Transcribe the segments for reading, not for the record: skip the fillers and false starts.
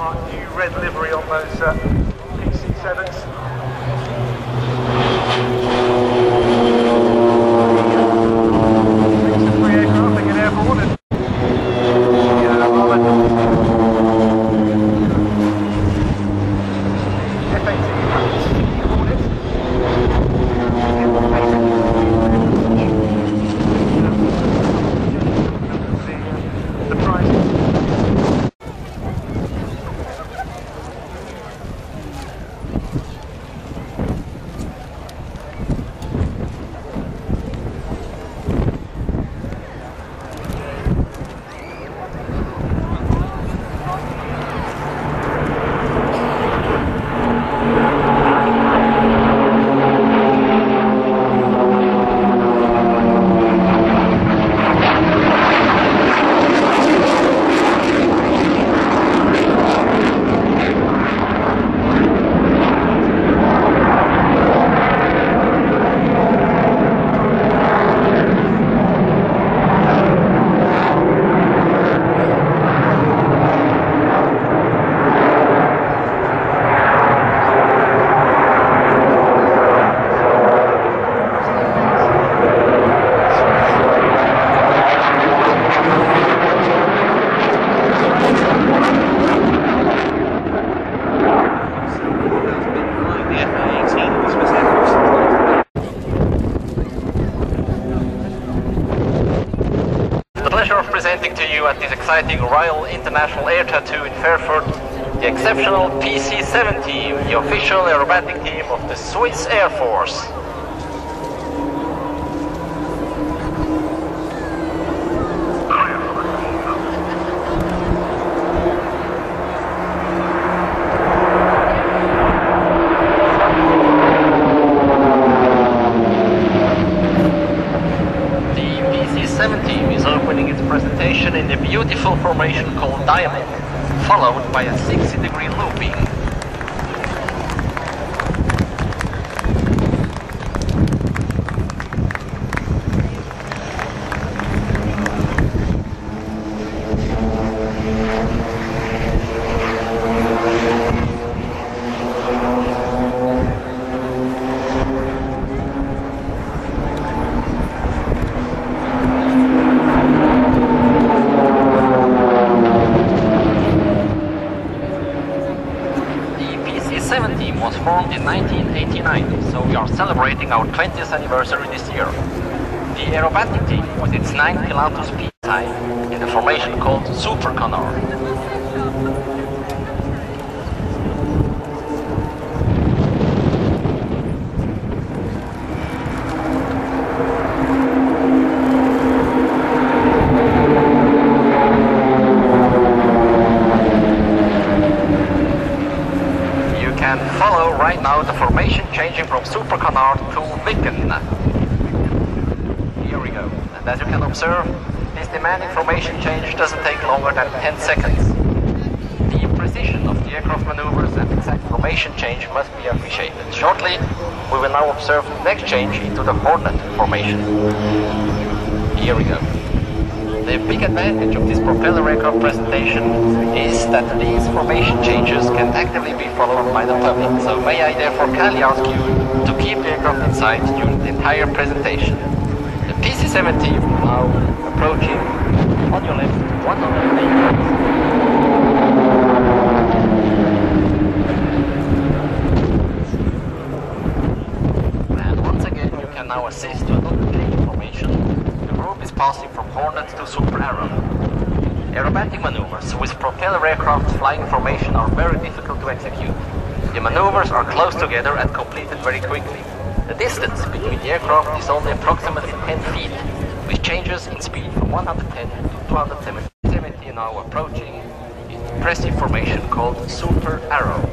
New red livery on those PC-7s. Three aircraft, they get airborne and presenting to you at this exciting Royal International Air Tattoo in Fairford, the exceptional PC-7 team, the official aerobatic team of the Swiss Air Force. Presentation in a beautiful formation called diamond, followed by a 60-degree looping. Was formed in 1989, so we are celebrating our 20th anniversary this year. The aerobatic team, with its 9 Pilatus peak time, in a formation called Super Canard. Follow right now the formation changing from Super Canard to Vicken. Here we go. And as you can observe, this demanding formation change doesn't take longer than 10 seconds. The precision of the aircraft maneuvers and exact formation change must be appreciated. Shortly, we will now observe the next change into the Hornet formation. Here we go. The big advantage of this propeller aircraft presentation is that these formation changes can actively be followed by the public, so may I therefore kindly ask you to keep the aircraft in sight during the entire presentation. The PC-7 team now approaching on your left 100 meters. And once again you can now assist to another change in formation. The group is passing from Hornet to Super Arrow. Aerobatic maneuvers with propeller aircraft flying formation are very difficult to execute. The maneuvers are close together and completed very quickly. The distance between the aircraft is only approximately 10 feet, with changes in speed from 110 to 270 now approaching the impressive formation called Super Arrow.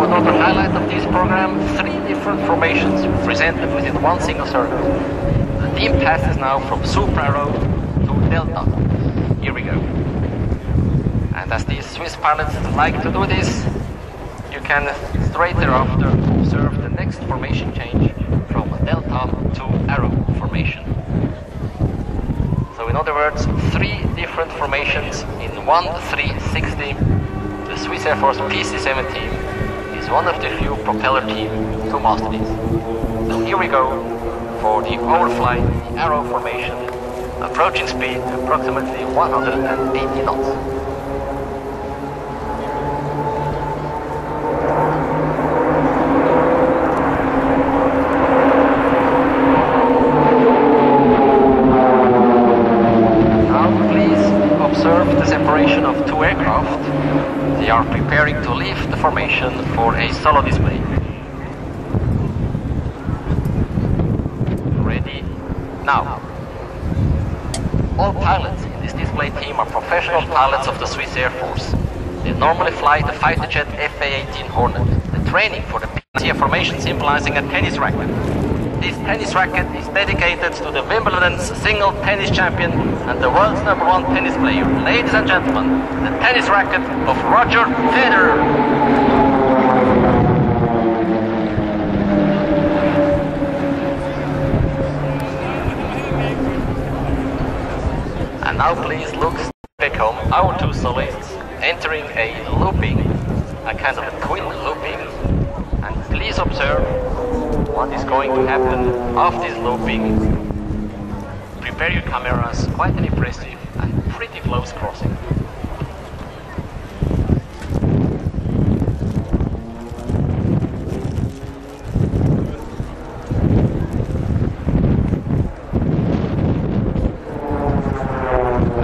Another highlight of this program, 3 different formations presented within one single circle. The team passes now from super arrow to delta. Here we go. And as these Swiss pilots like to do this, you can straight thereafter observe the next formation change from delta to arrow formation. So in other words, 3 different formations in one 360. The Swiss Air Force PC-7 team is one of the few propeller teams to master this. So here we go for the overflight, the arrow formation, approaching speed approximately 180 knots. Of 2 aircraft, they are preparing to leave the formation for a solo display. Ready? Now. All pilots in this display team are professional pilots of the Swiss Air Force. They normally fly the fighter jet FA-18 Hornet. The training for the PC formation symbolizing a tennis racket. This tennis racket is dedicated to the Wimbledon's single tennis champion and the world's #1 tennis player. Ladies and gentlemen, the tennis racket of Roger Federer. And now please look back home, our 2 soloists entering a looping, a kind of a twin looping, and please observe what is going to happen after this looping. Prepare your cameras, quite an impressive and pretty close crossing.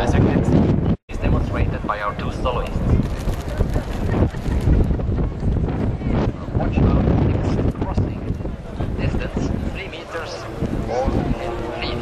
As you can see, is demonstrated by our 2 soloists. Watch out, next crossing. Distance 3 meters or 10 feet.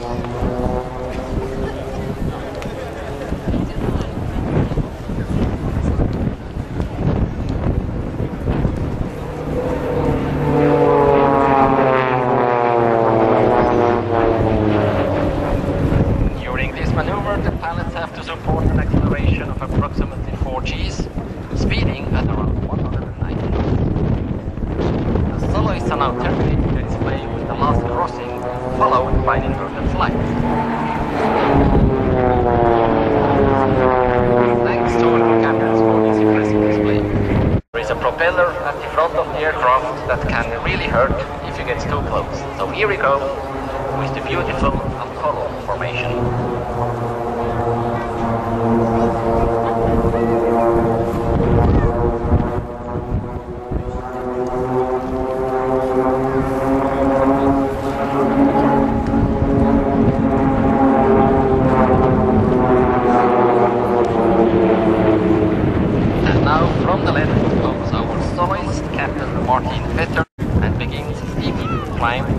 During this maneuver, the pilots have to support an acceleration of approximately 4 Gs, speeding at around 190 knots. The soloists are now terminating the display with the last crossing, followed by an inverted flight. Thanks to the captains for this impressive display. There is a propeller at the front of the aircraft that can really hurt if you get too close. So here we go with the beautiful Apollo formation.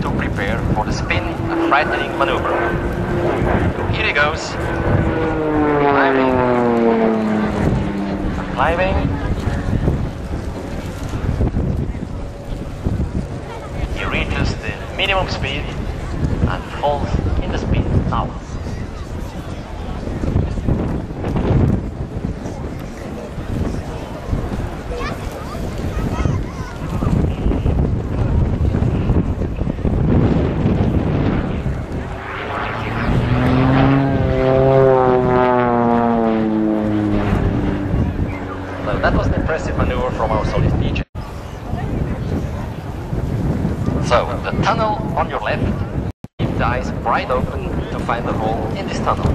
To prepare for the spin and frightening maneuver. Here he goes. Climbing. Climbing. He reaches the minimum speed and falls in the spin now. That was an impressive maneuver from our solid DJ. So, the tunnel on your left, keep the eyes wide open to find the hole in this tunnel.